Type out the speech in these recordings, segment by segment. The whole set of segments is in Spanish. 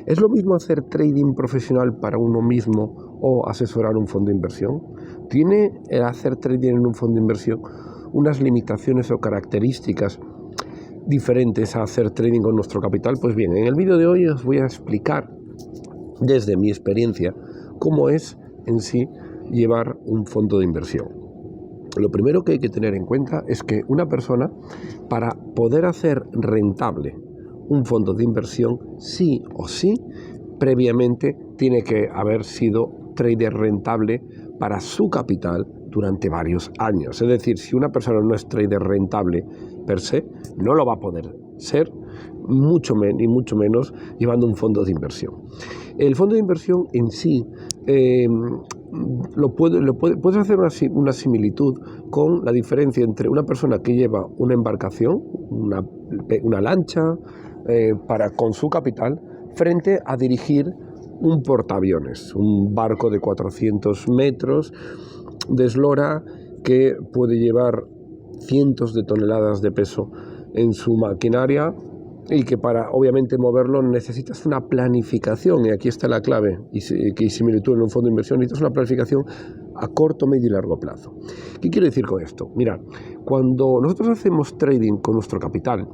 ¿Es lo mismo hacer trading profesional para uno mismo o asesorar un fondo de inversión? ¿Tiene el hacer trading en un fondo de inversión unas limitaciones o características diferentes a hacer trading con nuestro capital? Pues bien, en el vídeo de hoy os voy a explicar desde mi experiencia cómo es en sí llevar un fondo de inversión. Lo primero que hay que tener en cuenta es que una persona, para poder hacer rentable un fondo de inversión, sí o sí, previamente tiene que haber sido trader rentable para su capital durante varios años. Es decir, si una persona no es trader rentable per se, no lo va a poder ser, ni mucho menos llevando un fondo de inversión. El fondo de inversión en sí puedes hacer una similitud con la diferencia entre una persona que lleva una embarcación, una lancha, con su capital, frente a dirigir un portaaviones, un barco de 400 metros de eslora que puede llevar cientos de toneladas de peso en su maquinaria y que para obviamente moverlo necesitas una planificación, y aquí está la clave, y similitud en un fondo de inversión, necesitas una planificación a corto, medio y largo plazo. ¿Qué quiero decir con esto? Mira, cuando nosotros hacemos trading con nuestro capital,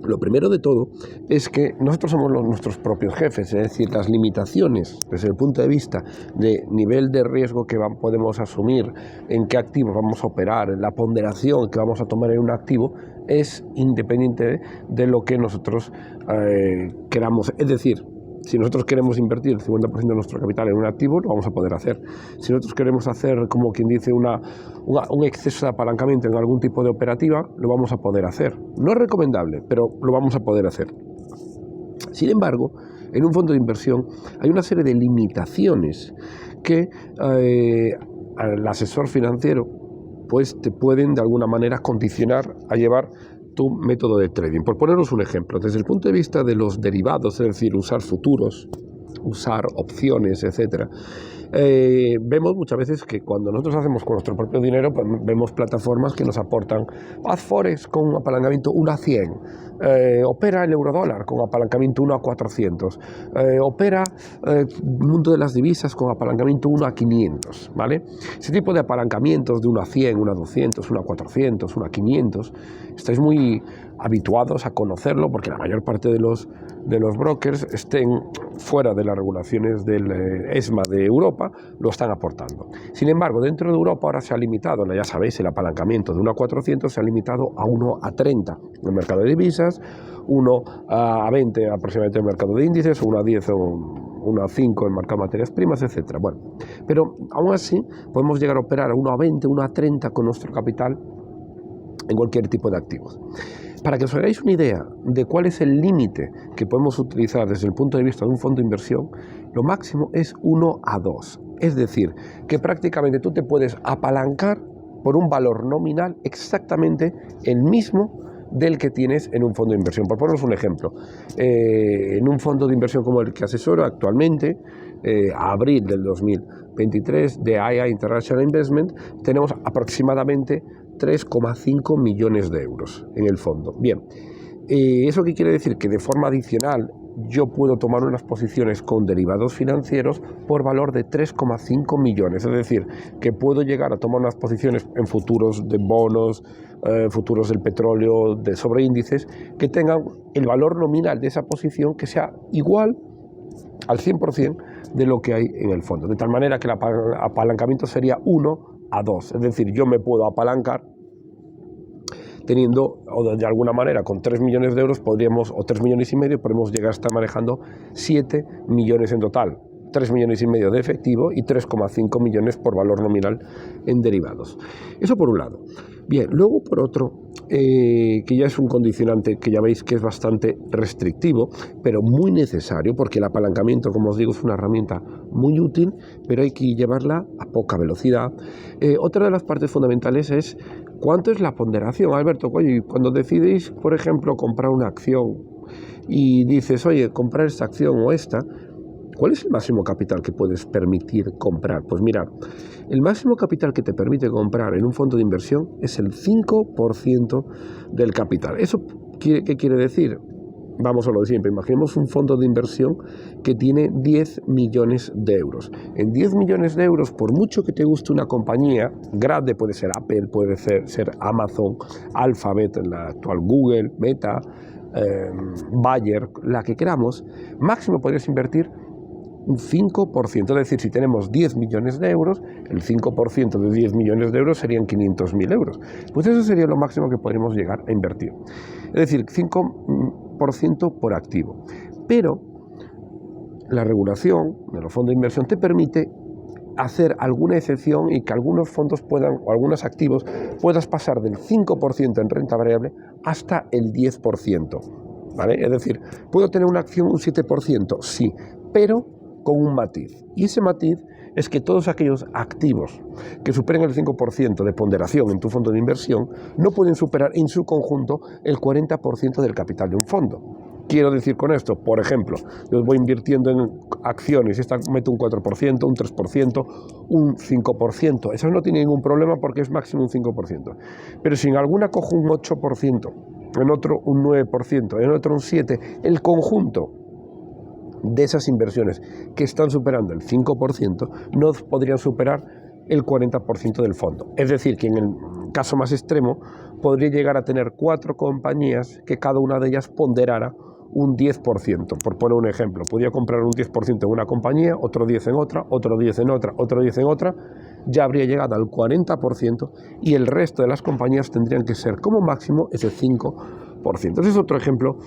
lo primero de todo es que nosotros somos nuestros propios jefes, es decir, las limitaciones desde el punto de vista de nivel de riesgo que podemos asumir, en qué activos vamos a operar, la ponderación que vamos a tomar en un activo, es independiente de lo que nosotros queramos. Es decir, si nosotros queremos invertir el 50% de nuestro capital en un activo, lo vamos a poder hacer. Si nosotros queremos hacer, como quien dice, un exceso de apalancamiento en algún tipo de operativa, lo vamos a poder hacer. No es recomendable, pero lo vamos a poder hacer. Sin embargo, en un fondo de inversión hay una serie de limitaciones que al asesor financiero pues te pueden de alguna manera condicionar a llevar tu método de trading. Por poneros un ejemplo, desde el punto de vista de los derivados, es decir, usar futuros, usar opciones, etcétera, vemos muchas veces que cuando nosotros hacemos con nuestro propio dinero, pues vemos plataformas que nos aportan haz forex con un apalancamiento 1 a 100, opera el eurodólar con apalancamiento 1 a 400, opera mundo de las divisas con apalancamiento 1 a 500, ¿vale? Ese tipo de apalancamientos de 1 a 100, 1 a 200, 1 a 400, 1 a 500, estáis muy habituados a conocerlo porque la mayor parte de los brokers estén fuera de las regulaciones del ESMA de Europa, lo están aportando. Sin embargo, dentro de Europa ahora se ha limitado, ya sabéis, el apalancamiento de 1 a 400 se ha limitado a 1 a 30 en el mercado de divisas, 1 a 20 aproximadamente en el mercado de índices, 1 a 10 o 1 a 5 en el mercado de materias primas, etc. Bueno, pero aún así podemos llegar a operar a 1 a 20, 1 a 30 con nuestro capital en cualquier tipo de activos. Para que os hagáis una idea de cuál es el límite que podemos utilizar desde el punto de vista de un fondo de inversión, lo máximo es 1 a 2. Es decir, que prácticamente tú te puedes apalancar por un valor nominal exactamente el mismo del que tienes en un fondo de inversión. Por poneros un ejemplo, en un fondo de inversión como el que asesoro actualmente, a abril del 2023, de AIA International Investment, tenemos aproximadamente 3,5 millones de euros en el fondo. Bien, ¿eso qué quiere decir? Que de forma adicional yo puedo tomar unas posiciones con derivados financieros por valor de 3,5 millones. Es decir, que puedo llegar a tomar unas posiciones en futuros de bonos, futuros del petróleo, sobre índices, que tengan el valor nominal de esa posición que sea igual al 100% de lo que hay en el fondo. De tal manera que el apalancamiento sería 1 a 2. Es decir, yo me puedo apalancar teniendo, o de alguna manera, con 3 millones de euros podríamos, o 3 millones y medio, podemos llegar a estar manejando 7 millones en total. 3 millones y medio de efectivo y 3,5 millones por valor nominal en derivados. Eso por un lado. Bien, luego por otro, que ya es un condicionante que ya veis que es bastante restrictivo, pero muy necesario, porque el apalancamiento, como os digo, es una herramienta muy útil, pero hay que llevarla a poca velocidad. Otra de las partes fundamentales es cuánto es la ponderación. Alberto, oye, cuando decidís, por ejemplo, comprar una acción y dices, oye, comprar esta acción o esta, ¿cuál es el máximo capital que puedes permitir comprar? Pues mira, el máximo capital que te permite comprar en un fondo de inversión es el 5% del capital. ¿Eso qué quiere decir? vamos a lo de siempre, imaginemos un fondo de inversión que tiene 10 millones de euros. En 10 millones de euros, por mucho que te guste una compañía grande, puede ser Apple, puede ser Amazon, Alphabet, la actual Google, Meta, Bayer, la que queramos, máximo podrías invertir un 5%, es decir, si tenemos 10 millones de euros, el 5% de 10 millones de euros serían 500.000 euros. Pues eso sería lo máximo que podríamos llegar a invertir. Es decir, 5% por activo. Pero la regulación de los fondos de inversión te permite hacer alguna excepción y que algunos fondos puedan, o algunos activos, puedas pasar del 5% en renta variable hasta el 10%. ¿Vale? Es decir, ¿puedo tener una acción un 7%? Sí, pero con un matiz. Y ese matiz es que todos aquellos activos que superen el 5% de ponderación en tu fondo de inversión no pueden superar en su conjunto el 40% del capital de un fondo. Quiero decir con esto, por ejemplo, yo voy invirtiendo en acciones, esta mete un 4%, un 3%, un 5%. Eso no tiene ningún problema porque es máximo un 5%. Pero si en alguna cojo un 8%, en otro un 9%, en otro un 7%, el conjunto de esas inversiones que están superando el 5% no podrían superar el 40% del fondo. Es decir, que en el caso más extremo podría llegar a tener 4 compañías que cada una de ellas ponderara un 10%. Por poner un ejemplo, podría comprar un 10% en una compañía, otro 10% en otra, otro 10% en otra, otro 10% en otra, ya habría llegado al 40% y el resto de las compañías tendrían que ser como máximo ese 5%. Ese es otro ejemplo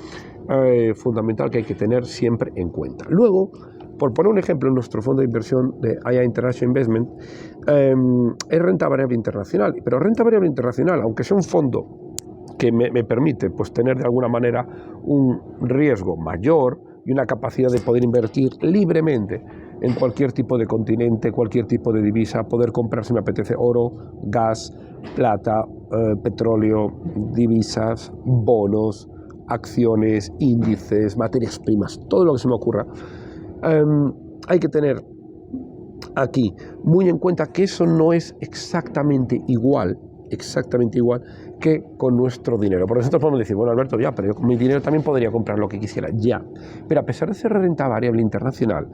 fundamental que hay que tener siempre en cuenta. Luego, por poner un ejemplo, en nuestro fondo de inversión de IA International Investment es renta variable internacional, pero renta variable internacional, aunque sea un fondo que me permite pues, tener de alguna manera un riesgo mayor y una capacidad de poder invertir libremente en cualquier tipo de continente, cualquier tipo de divisa, poder comprar si me apetece oro, gas, plata, petróleo, divisas, bonos, acciones, índices, materias primas, todo lo que se me ocurra. Hay que tener aquí muy en cuenta que eso no es exactamente igual que con nuestro dinero. Por nosotros podemos decir, bueno, Alberto, ya, pero yo con mi dinero también podría comprar lo que quisiera, ya. Pero a pesar de ser renta variable internacional,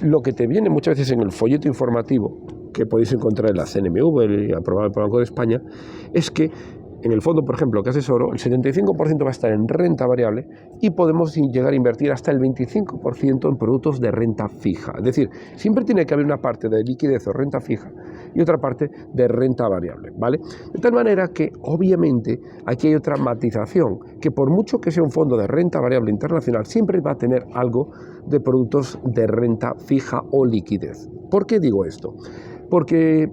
lo que te viene muchas veces en el folleto informativo que podéis encontrar en la CNMV, aprobado por el Banco de España, es que en el fondo, por ejemplo, que asesoro, el 75% va a estar en renta variable y podemos llegar a invertir hasta el 25% en productos de renta fija. Es decir, siempre tiene que haber una parte de liquidez o renta fija y otra parte de renta variable, ¿vale? De tal manera que, obviamente, aquí hay otra matización, que por mucho que sea un fondo de renta variable internacional, siempre va a tener algo de productos de renta fija o liquidez. ¿Por qué digo esto? Porque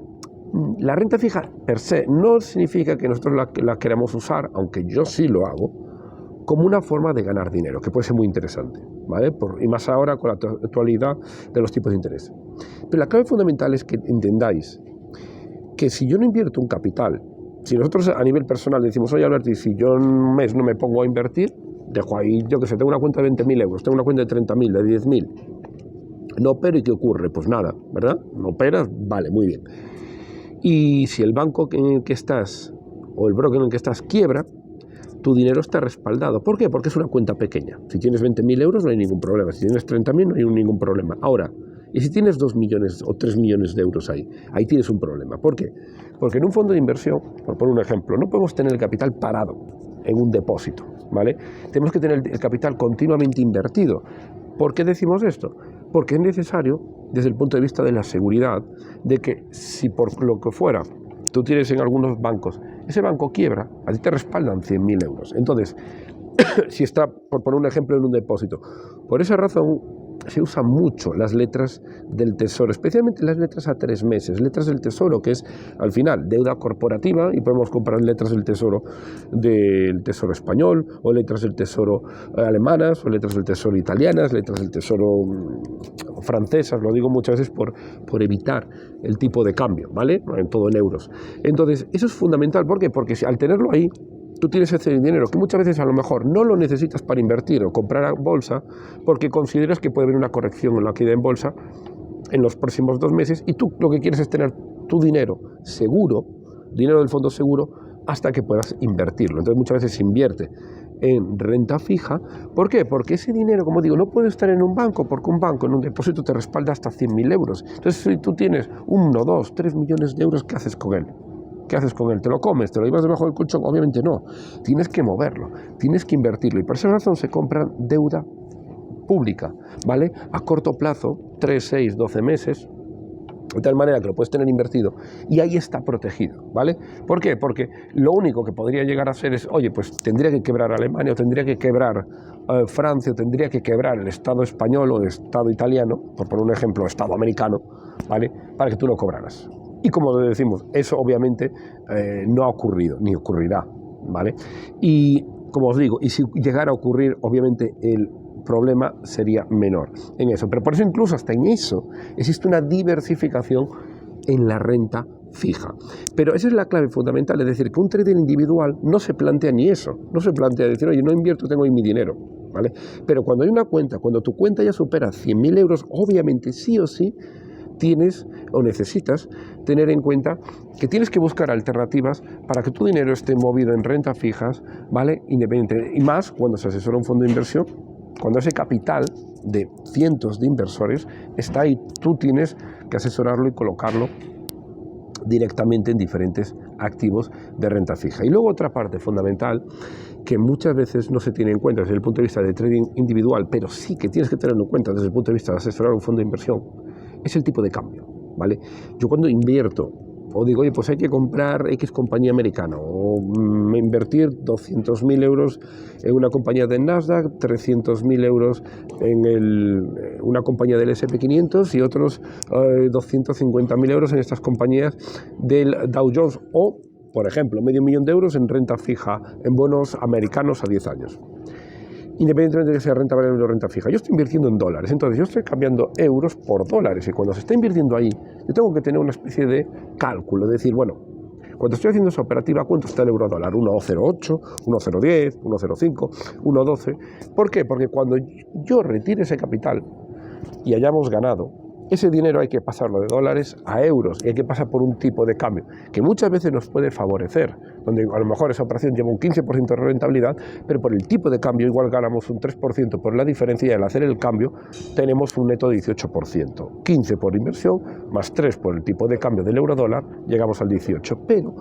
la renta fija per se no significa que nosotros la queramos usar, aunque yo sí lo hago, como una forma de ganar dinero, que puede ser muy interesante, ¿vale? Y más ahora con la actualidad de los tipos de interés. Pero la clave fundamental es que entendáis que si yo no invierto un capital, si nosotros a nivel personal decimos, oye Alberto, y si yo en un mes no me pongo a invertir, dejo ahí, yo que sé, tengo una cuenta de 20.000 euros, tengo una cuenta de 30.000, de 10.000, no opero y ¿qué ocurre? Pues nada, ¿verdad? No operas, vale, muy bien. Y si el banco en el que estás o el broker en el que estás quiebra, tu dinero está respaldado. ¿Por qué? Porque es una cuenta pequeña. Si tienes 20.000 euros no hay ningún problema. Si tienes 30.000 no hay ningún problema. Ahora, y si tienes 2 millones o 3 millones de euros ahí tienes un problema. ¿Por qué? Porque en un fondo de inversión, por poner un ejemplo, no podemos tener el capital parado en un depósito, ¿vale? Tenemos que tener el capital continuamente invertido. ¿Por qué decimos esto? Porque es necesario, desde el punto de vista de la seguridad, de que si por lo que fuera tú tienes en algunos bancos, ese banco quiebra, a ti te respaldan 100.000 euros. Entonces, si está, por poner un ejemplo, en un depósito, por esa razón se usan mucho las letras del Tesoro, especialmente las letras a 3 meses, letras del Tesoro, que es al final deuda corporativa, y podemos comprar letras del Tesoro español, o letras del Tesoro alemanas, o letras del Tesoro italianas, letras del Tesoro francesas, lo digo muchas veces por evitar el tipo de cambio, ¿vale? Todo en euros. Entonces, eso es fundamental. ¿Por qué? Porque al tenerlo ahí, tú tienes ese dinero que muchas veces a lo mejor no lo necesitas para invertir o comprar a bolsa porque consideras que puede haber una corrección en la caída en bolsa en los próximos 2 meses y tú lo que quieres es tener tu dinero seguro, dinero del fondo seguro, hasta que puedas invertirlo. Entonces muchas veces se invierte en renta fija. ¿Por qué? Porque ese dinero, como digo, no puede estar en un banco, porque un banco en un depósito te respalda hasta 100.000 euros. Entonces, si tú tienes 1, 2, 3 millones de euros, ¿qué haces con él? ¿Qué haces con él? ¿Te lo comes? ¿Te lo llevas debajo del colchón? Obviamente no. Tienes que moverlo, tienes que invertirlo. Y por esa razón se compra deuda pública, ¿vale? A corto plazo, 3, 6, 12 meses, de tal manera que lo puedes tener invertido y ahí está protegido, ¿vale? ¿Por qué? Porque lo único que podría llegar a ser es, oye, pues tendría que quebrar Alemania, o tendría que quebrar Francia, o tendría que quebrar el Estado español o el Estado italiano, por poner un ejemplo, Estado americano, ¿vale? Para que tú lo cobraras. Y como decimos, eso obviamente no ha ocurrido, ni ocurrirá, ¿vale? Y como os digo, y si llegara a ocurrir, obviamente el problema sería menor en eso. Pero por eso incluso hasta en eso existe una diversificación en la renta fija. Pero esa es la clave fundamental, es decir, que un trader individual no se plantea ni eso, no se plantea decir, oye, no invierto, tengo ahí mi dinero, ¿vale? Pero cuando hay una cuenta, cuando tu cuenta ya supera 100.000 euros, obviamente sí o sí tienes o necesitas tener en cuenta que tienes que buscar alternativas para que tu dinero esté movido en renta fijas, ¿vale? Independiente, y más cuando se asesora un fondo de inversión, cuando ese capital de cientos de inversores está ahí, tú tienes que asesorarlo y colocarlo directamente en diferentes activos de renta fija. Y luego otra parte fundamental que muchas veces no se tiene en cuenta desde el punto de vista de trading individual, pero sí que tienes que tenerlo en cuenta desde el punto de vista de asesorar un fondo de inversión, es el tipo de cambio, ¿vale? Yo cuando invierto o digo, oye, pues hay que comprar X compañía americana, o invertir 200.000 euros en una compañía de Nasdaq, 300.000 euros en una compañía del S&P 500 y otros 250.000 euros en estas compañías del Dow Jones, o, por ejemplo, $500.000 de euros en renta fija, en bonos americanos a 10 años. Independientemente de que sea renta variable o renta fija, yo estoy invirtiendo en dólares, entonces yo estoy cambiando euros por dólares, y cuando se está invirtiendo ahí, yo tengo que tener una especie de cálculo, de decir, bueno, cuando estoy haciendo esa operativa, ¿cuánto está el euro dólar? 1,08, 1,010, 1,05, 1,12. ¿Por qué? Porque cuando yo retire ese capital y hayamos ganado, ese dinero hay que pasarlo de dólares a euros y hay que pasar por un tipo de cambio que muchas veces nos puede favorecer, donde a lo mejor esa operación lleva un 15% de rentabilidad, pero por el tipo de cambio igual ganamos un 3% por la diferencia, y al hacer el cambio tenemos un neto de 18%, 15 por inversión más 3 por el tipo de cambio del euro dólar, llegamos al 18%, pero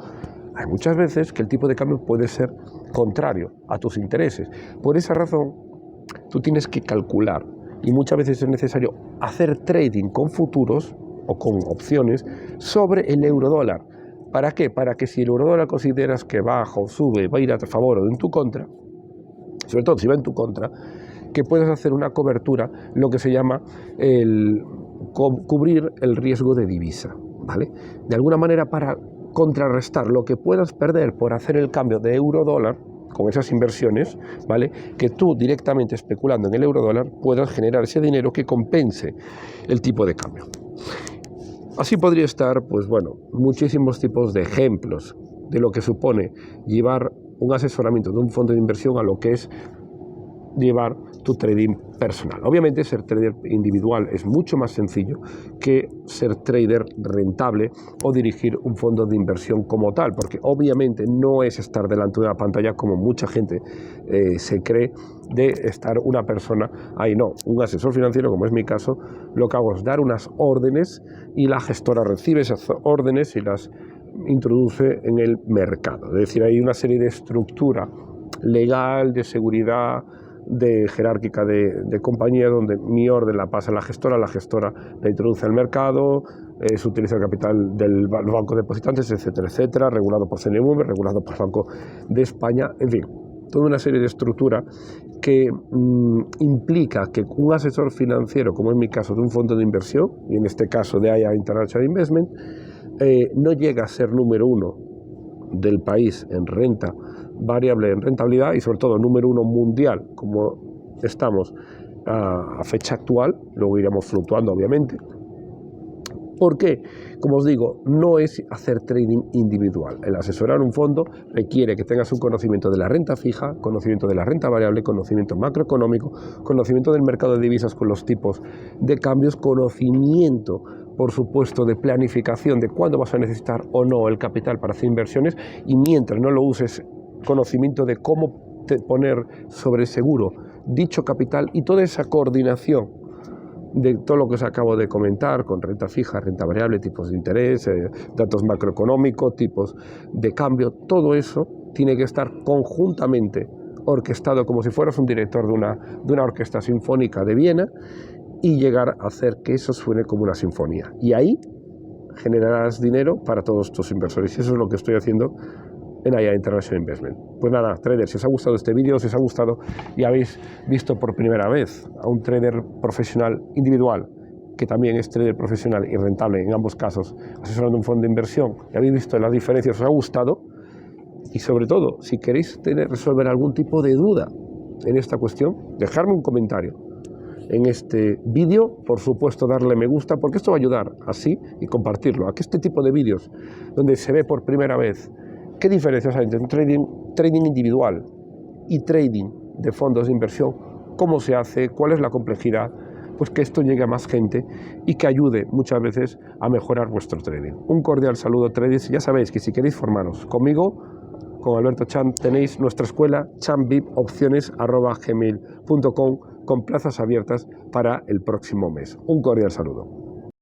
hay muchas veces que el tipo de cambio puede ser contrario a tus intereses. Por esa razón tú tienes que calcular, y muchas veces es necesario hacer trading con futuros o con opciones sobre el euro dólar. ¿Para qué? Para que si el euro dólar consideras que baja o sube, va a ir a tu favor o en tu contra, sobre todo si va en tu contra, que puedas hacer una cobertura, lo que se llama cubrir el riesgo de divisa, ¿vale? De alguna manera, para contrarrestar lo que puedas perder por hacer el cambio de euro dólar con esas inversiones, ¿vale? Que tú directamente especulando en el euro dólar puedas generar ese dinero que compense el tipo de cambio. Así podría estar, pues bueno, muchísimos tipos de ejemplos de lo que supone llevar un asesoramiento de un fondo de inversión a lo que es llevar tu trading personal. Obviamente ser trader individual es mucho más sencillo que ser trader rentable o dirigir un fondo de inversión como tal, porque obviamente no es estar delante de una pantalla como mucha gente se cree, de estar una persona ahí. No, un asesor financiero, como es mi caso, lo que hago es dar unas órdenes y la gestora recibe esas órdenes y las introduce en el mercado. Es decir, hay una serie de estructura legal, de seguridad, de jerárquica de compañía, donde mi orden la pasa a la gestora la introduce al mercado, se utiliza el capital del banco de depositantes, etcétera, etcétera, regulado por CNMV, regulado por el Banco de España, en fin, toda una serie de estructura que implica que un asesor financiero, como en mi caso de un fondo de inversión, y en este caso de AIA International Investment, no llega a ser número uno del país en renta variable, en rentabilidad, y sobre todo número uno mundial, como estamos a fecha actual. Luego iremos fluctuando, obviamente. ¿Por qué? Como os digo, no es hacer trading individual. El asesorar un fondo requiere que tengas un conocimiento de la renta fija, conocimiento de la renta variable, conocimiento macroeconómico, conocimiento del mercado de divisas con los tipos de cambios, conocimiento, por supuesto, de planificación de cuándo vas a necesitar o no el capital para hacer inversiones, y mientras no lo uses, conocimiento de cómo poner sobre seguro dicho capital y toda esa coordinación de todo lo que os acabo de comentar, con renta fija, renta variable, tipos de interés, datos macroeconómicos, tipos de cambio, todo eso tiene que estar conjuntamente orquestado como si fueras un director de una orquesta sinfónica de Viena y llegar a hacer que eso suene como una sinfonía. Y ahí generarás dinero para todos tus inversores. Y eso es lo que estoy haciendo en AIA International Investment. Pues nada, traders, si os ha gustado este vídeo, si os ha gustado y habéis visto por primera vez a un trader profesional individual, que también es trader profesional y rentable en ambos casos, asesorando un fondo de inversión, y habéis visto las diferencias, os ha gustado, y sobre todo, si queréis resolver algún tipo de duda en esta cuestión, dejadme un comentario en este vídeo, por supuesto darle me gusta, porque esto va a ayudar así y compartirlo, a que este tipo de vídeos donde se ve por primera vez qué diferencias hay entre un trading individual y trading de fondos de inversión, cómo se hace, cuál es la complejidad, pues que esto llegue a más gente y que ayude muchas veces a mejorar vuestro trading. Un cordial saludo, traders, y ya sabéis que si queréis formaros conmigo, con Alberto Chan, tenéis nuestra escuela chanvipopciones@gmail.com con plazas abiertas para el próximo mes. Un cordial saludo.